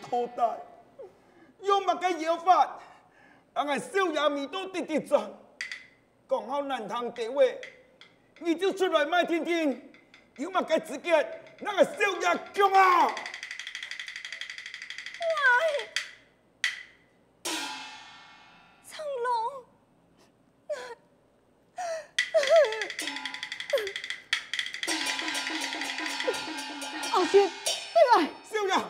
好大，用乜嘅妖法，让俺少爷面都滴滴转，讲好难听地话，你就出来卖听听，有乜嘅资格，让俺少爷强啊！喂，成龙，阿仙，回来！少爷。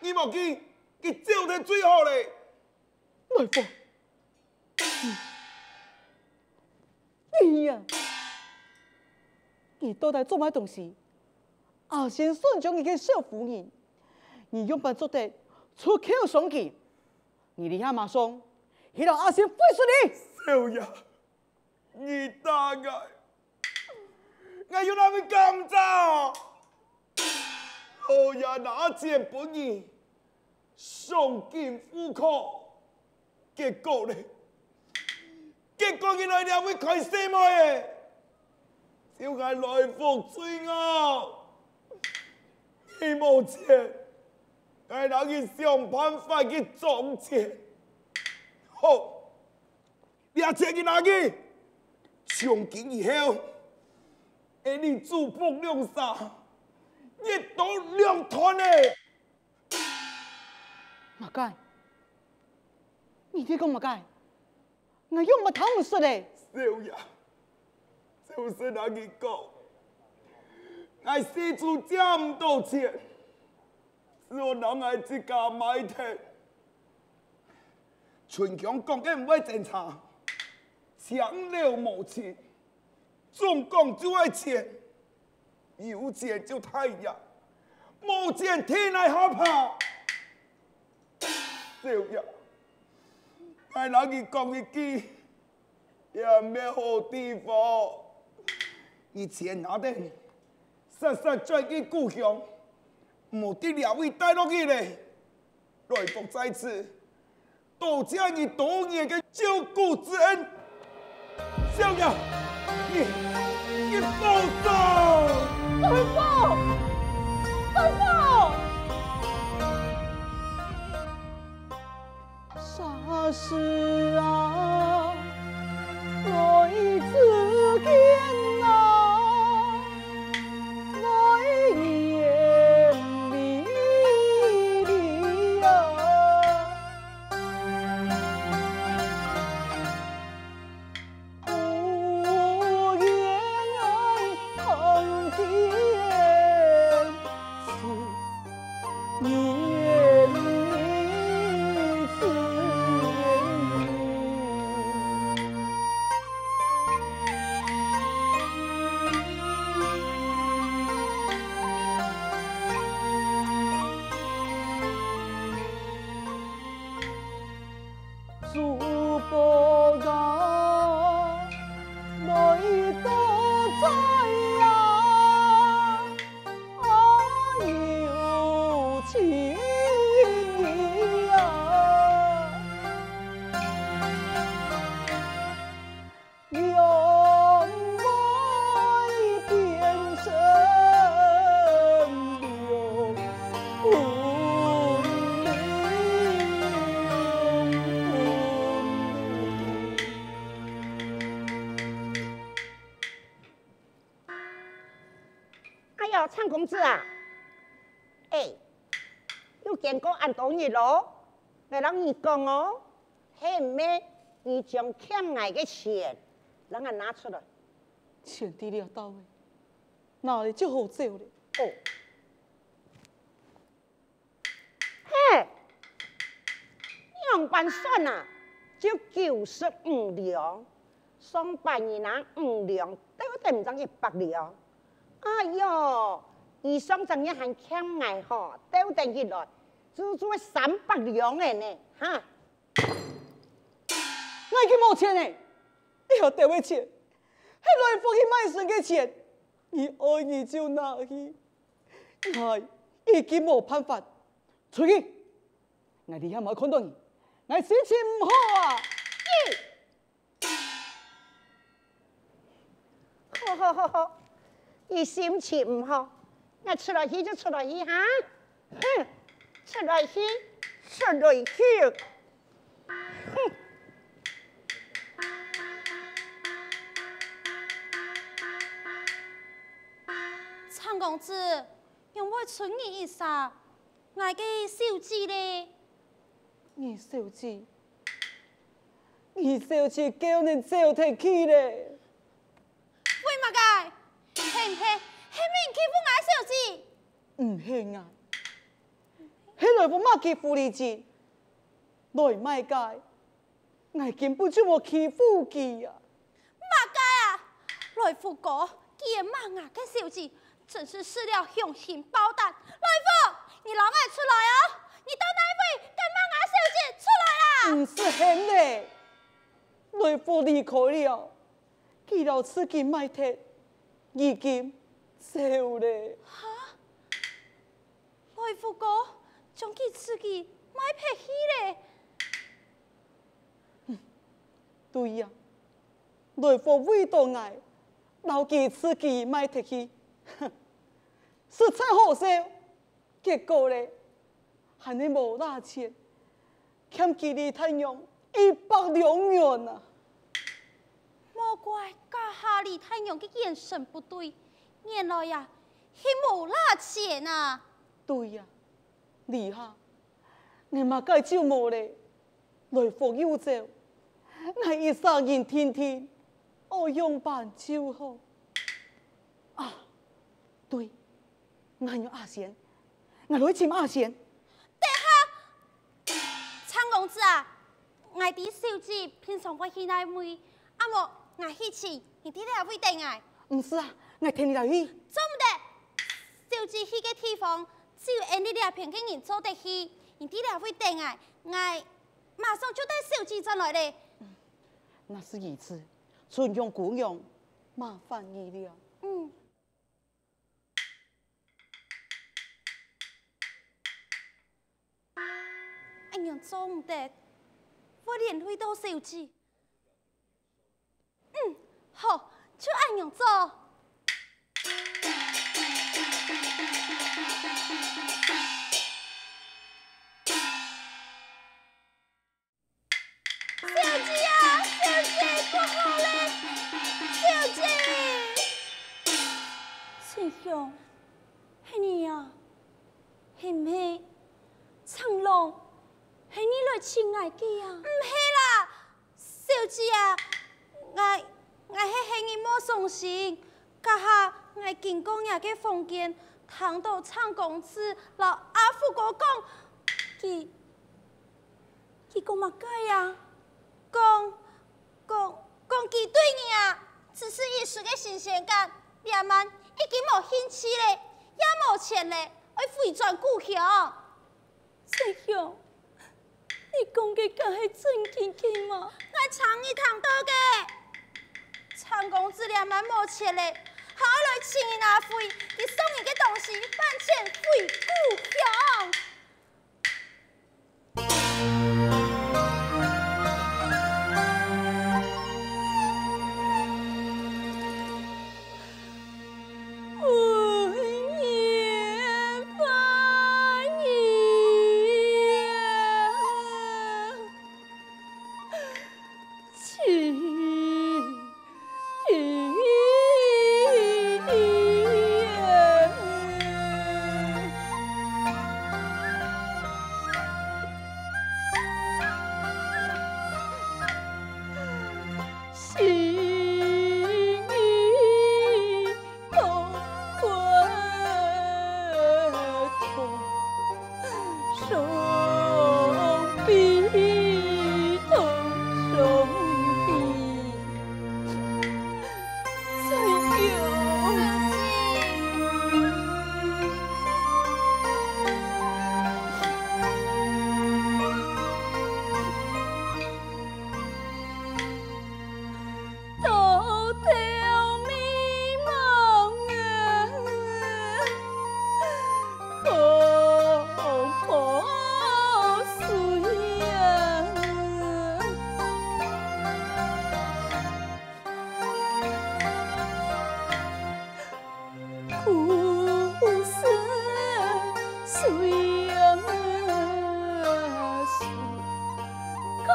你莫见，佢招得最好嘞。来吧，你呀，你到底做乜东西？阿先顺从你嘅小夫人，你用办做得出口伤气，你立下马上，希望阿先废死你。少爷，你大爱，我要那么甘造，好呀，拿钱本意。上进苦苦，结果呢？结果原来你会开什么的？就爱来福罪恶，你无钱，爱人去想办法去赚钱。好，你阿钱去哪去？从今以后，爱你主仆两三，一刀两断的。马盖，你这个马盖，我用乜头唔说嘞？少爷，就是那个讲，我四处借唔到钱，只有人爱自家买田。秦强讲嘅唔会侦查，强了无钱，总讲就爱钱，有钱就太阳，无钱天来好怕。少爷，俺人去讲一句，也没好地方。以前拿的，实实在去故乡，目的两位带落去嘞。来福在此，多谢你多年的照顾之恩。少爷，你保重。大夫，大夫。啥事啊？我已自见呐，我眼里的呀，不愿碰见此年。唱公子啊，有见过俺多日咯？我让你讲哦，嘿咩？你将欠俺的钱，让俺拿出来。钱地了到位，哪里就好走了？哦，嘿，两半算啊，就95两，上半年拿5两，都等唔上100两。哎呦！以上怎样还欠挨吼，都等起来，足足300两的呢，哈！我已经冇钱嘞，你要得位钱，迄来福去卖身嘅钱，你爱你就拿去，我已经冇办法，出去，我哋遐冇看到你，我心情唔好啊！好，你心情唔好，我出来去就出来去哈，出来去，长公子，用我存你一下，我嘅手机咧。你手机叫人走摕去咧。为嘛个？嘿唔嘿，嘿面欺负我手机？唔係啊，迄來我乜欺負你字，來賣街，我根本就冇欺負佢啊！嘛个啊？來福哥，佢嘅媽牙嘅手機，真是失了雄心豹膽。來福，你攞我出來哦！你到哪位跟媽牙手機出來啦？唔是咁咧，來福離開了，佢老自己賣鐵，已經走咧。哈？來福哥，將佢自己買撇去咧？對呀，來福為到愛，留佢自己賣鐵去，實在好笑。結果咧，係你冇拿錢，欠佢哋太陽100兩元啊！莫怪家下李太陽嘅眼神不對，原來呀，係冇拿錢啊！對呀，你下，你嘛該就冇咧，來福又走，我一生人天天，我用辦就好。啊，對，我有阿賢，我來請阿賢。長公子啊，我啲手機平常會去哪位？阿莫我去請，你啲咧會定啊？唔是啊，我聽你來去。做唔得，手機去嘅地方只有你哋片嘅人做得去，你啲咧會定啊？我馬上就帶手機轉來咧。那是一次，尊用古用，麻煩你了。嗯。哎呀，做唔得，我連會到手機。好，就按樣做。小姐啊，小姐，不好嘞，小姐。陳雄，係你啊？係唔係？長龍，係你來親愛嘅啊？唔係啦，小姐啊，我係你冇送信，家下我經過人嘅房間，聽到長公子老阿福哥講，佢講乜嘢啊？講佢對你啊，只是一時嘅新鮮感，兩晚已經冇興趣咧，也冇錢咧，要回轉故鄉。陳雄，你講嘅梗係真經嗎？我常你聽到嘅。長公子兩晚冇錢咧，好來請你拿回，你送你嘅東西，搬錢回故鄉。水啊水，空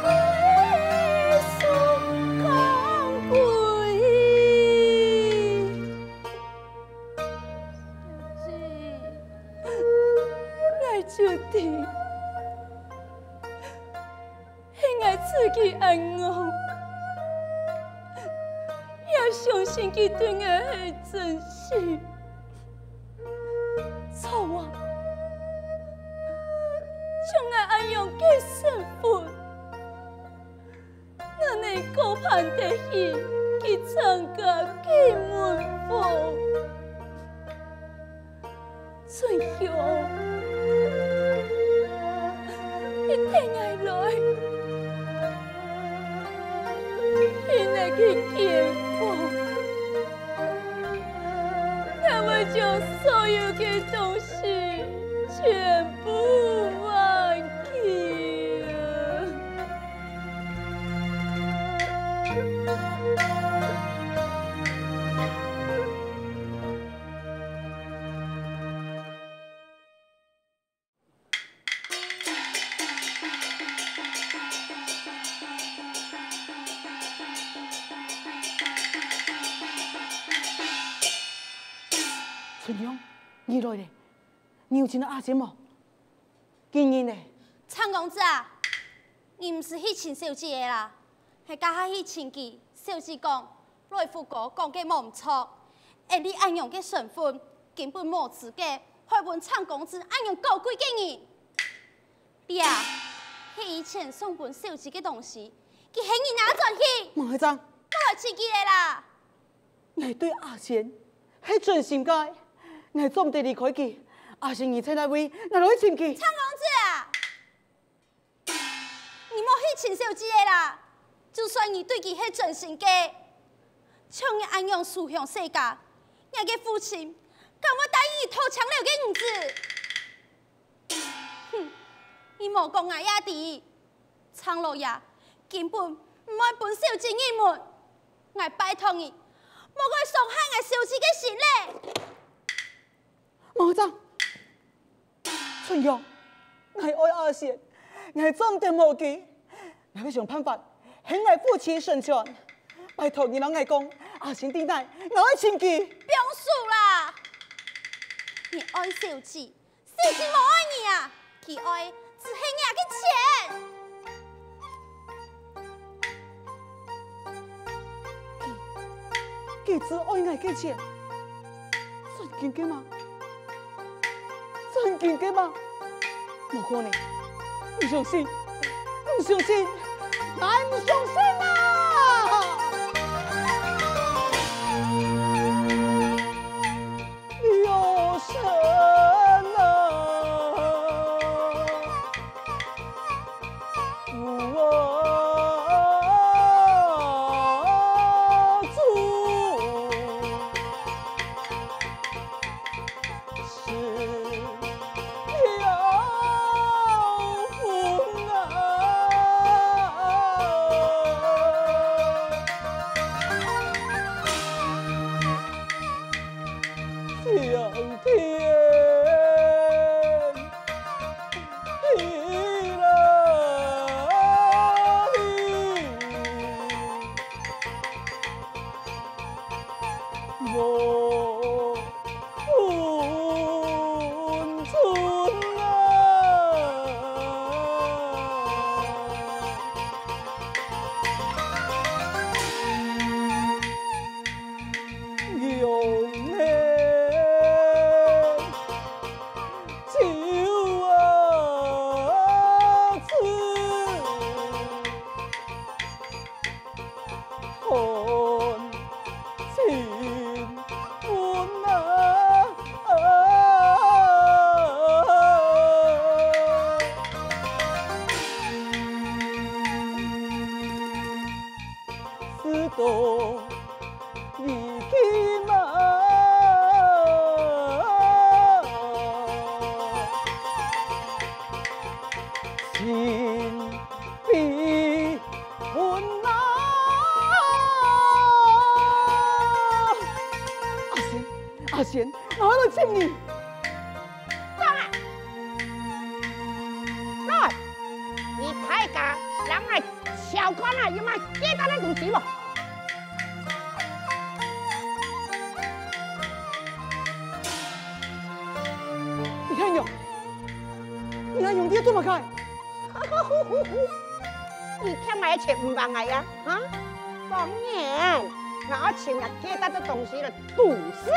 归水空归。我就地，我自己安我，也相信佢对我是真心。错啊！将我安用嘅身份，我哋高攀得起去参加基门风。春香，你听我来，现在去基风。我会将所有的东西全部忘记了。春香，你来咧？你有见到阿姐冇？今日呢？苍公子啊，你唔是去请小姐的啦，系家下去请佢。小姐讲，来福哥讲嘅冇唔错，而你安用嘅身份根本冇资格去问苍公子安用高贵嘅人。你啊，係以前送本小姐嘅东西，佢喺你拿转去，孟会长，我来请佢嚟啦。你对阿贤系真心嘅，你总唔得离开佢。阿贤而且那位，我来请佢。苍公子啊，你莫去请小姐的啦。就算你对佢係真心嘅，像你安樣書向世界，我嘅父親敢我答應偷搶了嘅兒子？哼，你莫講我也啲，蒼老爺根本唔愛本小姐你們，我拜託你，莫該傷害我小姐嘅心咧。孟会长，春陽，我愛阿贤，我總得無記，我要想辦法。向我父親申請，拜託你讓我講，阿賢弟奶，我愛請佢。不用數啦，你愛小姐，小姐冇愛你啊，佢愛只係我嘅錢。佢只愛我嘅錢，真嘅嗎？真嘅嗎？冇可能，唔相信，唔相信。俺不相信啊！有神啊！我主是。阿贤，我喺度请你。完啊，要买鸡蛋的东西无？你还用爹做么开？你欠买钱唔帮我呀？啊？当然，我请人鸡蛋的东西了，赌死。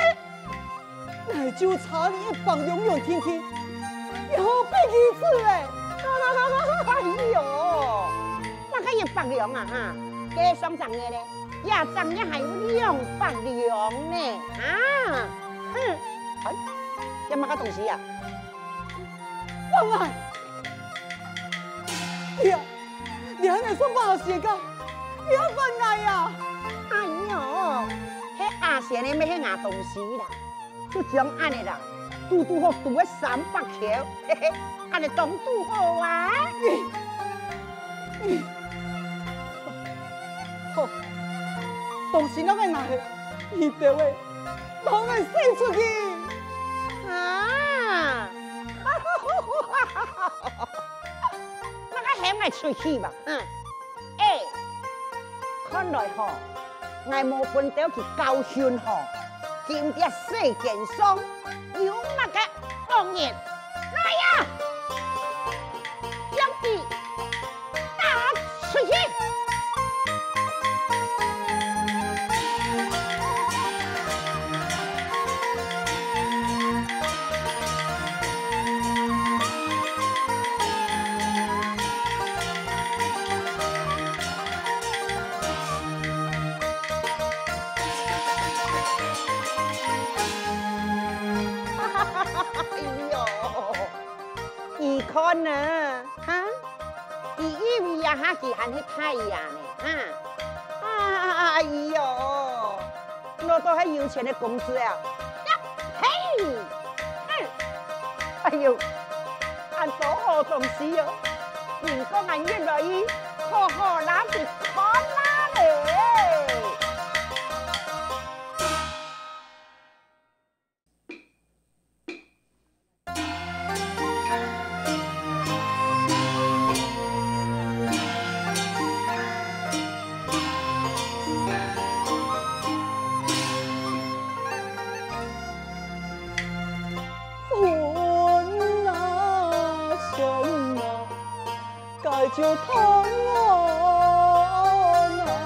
那就差你一帮永远天天，以后别几次嘞！哎呦，那个100两啊哈，加上上月嘞，也涨也还有200两呢啊！哎，有乜个东西啊？放爱，你还能算把鞋噶？你要放爱呀？哎呦，迄阿贤的咩迄牙东西啦，就这样安尼啦，拄好赌个300条，嘿嘿，安尼当拄好啊！好，东西那个拿去，你得喂，帮我伸出去啊！那个还爱出去吧？看来吼，我无分到去教训吼，今日世间上有那个恶人来呀，将其打出去！看呢，哈，伊以为呀哈是喊去太阳呢，哎呦，我都系有钱的公司啊，嘿，哎呦，俺多好东西哦，人讲俺越来越好拿是看啦嘞。就痛苦难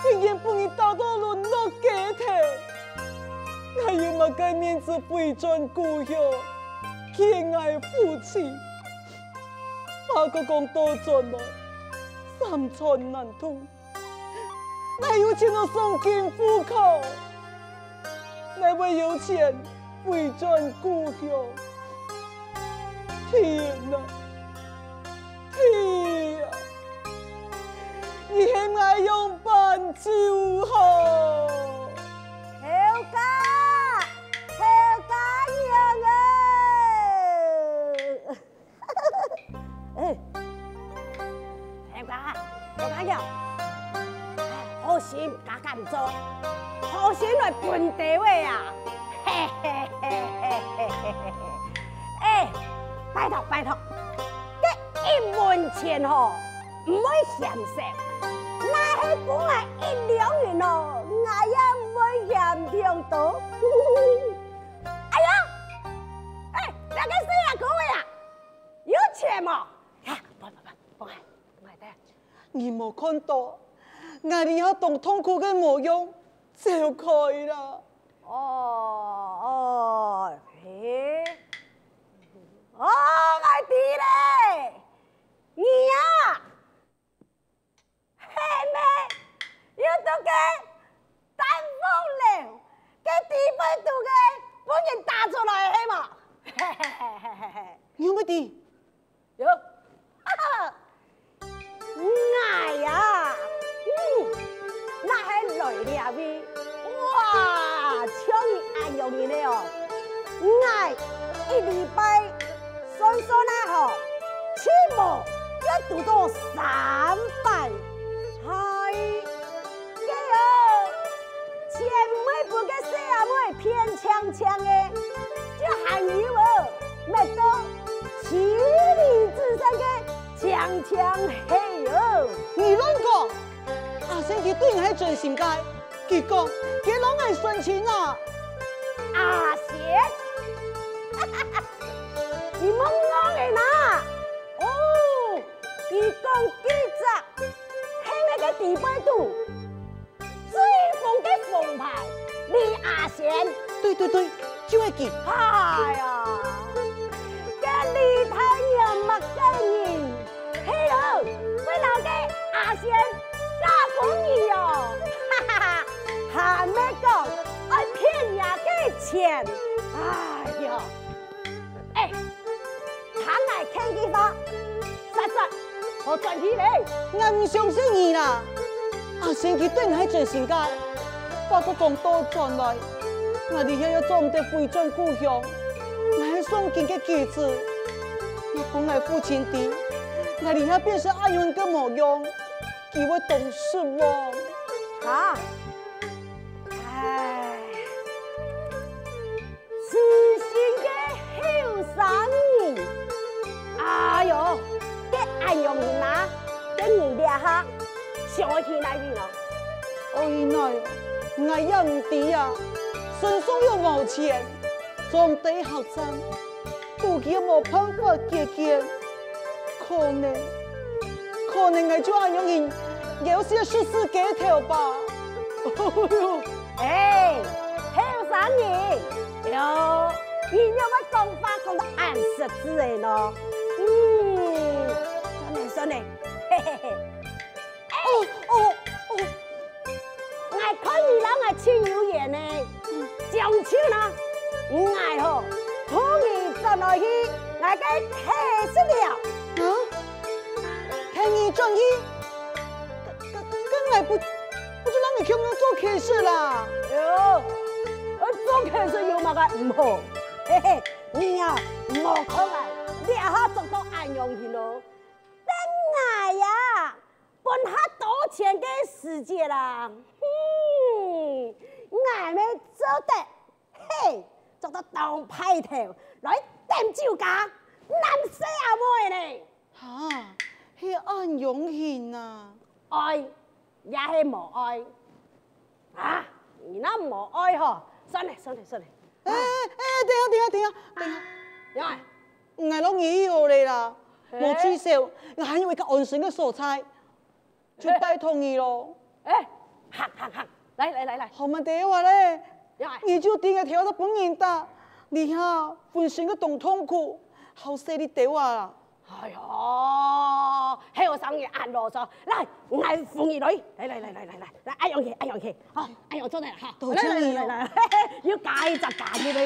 竟然把你打到沦落街头，我有么个面子回转故乡，亲爱父亲，阿哥讲多转了，三寸难渡，我有钱都送进户口，我为有钱回转故乡，天哪，天啊！你还爱用办就好，后家娘哎，后家娘，好心加干做，好心来分地位啊！嘿嘿嘿嘿嘿嘿嘿！哎，拜托，这1文钱吼，唔可嫌少。那是本来1两元哦，我也唔会嫌太多。哎呀，那个谁啊，各位啊，有的嘛？呀，放开的。你无看到，俺哋遐动痛苦嘅模样，走开啦。嘿，我知咧，你啊，係咪要到嘅丹鳳寮嘅地位度嘅本人打出來係嘛？有乜啲？有，我呀，那係來了咪？哇，超易按用嘅咧哦！我一禮拜算啦吼，起碼要讀到300，係嘅哦。前每本嘅寫啊妹偏強嘅，就含有哦，乜到千里之上嘅強氣哦。你亂講，阿星佢對我係真心嘅，佢講佢攏係純情啊。阿賢，你懵懵嘅呐？哦，佢講記者係那個地位度最紅嘅鳳牌李阿賢。對，就係佢。哎呀，嘅李太陽乜嘅人，係咯，為老嘅阿賢加風兒哦，哈哈，還沒講愛騙人嘅錢，哎呀，哎，他愛聽佢話，實我轉起嚟，我唔相信你啦，阿星佢對我係真心嘅，法國講多轉來。我哋遐要做唔得回轉故鄉，我係送見嘅機子，我本來父親的，我哋遐變成阿勇嘅模樣，叫我懂失望。啊，唉，痴心嘅後生人，哎呦，嘅安用人啊，嘅人哋下上去哪邊咯？哎奶，我也唔知啊。身上又冇錢，裝低學生，自己冇辦法解決，可能我就阿勇人有些事事街頭吧。哎，後生人，喲，你有乜講法講得按實質嘅咯？算你，嘿嘿嘿。哦，我看你老我親有緣呢。將手啦，我吼，同你轉落去，我嘅提示了。聽你轉去，跟我不就讓你叫我做開始啦？喲，做開始有乜個唔好？嘿嘿，你啊，唔好講啊，你下做到安用去咯。等我呀，本下多錢嘅世界啦。我咪做得，嘿，做得當派頭來點酒家，難死阿妹咧。嚇，係安勇獻啊！愛也係無愛，啊，你那無愛嗬，算嚟。等下，因為我攏以後嚟啦，冇取消，我還有一個安全嘅所在，就拜託你咯。行，嚟，好嘛啲話咧，因為你就點個條到本人打，你下本身個動痛苦，好勢你啲話啦。哎呀，後生嘅按落咗，嚟，我係鳳兒女，嚟，阿楊琪，好，阿楊做嚟嚇，嚟，要介雜你嚟，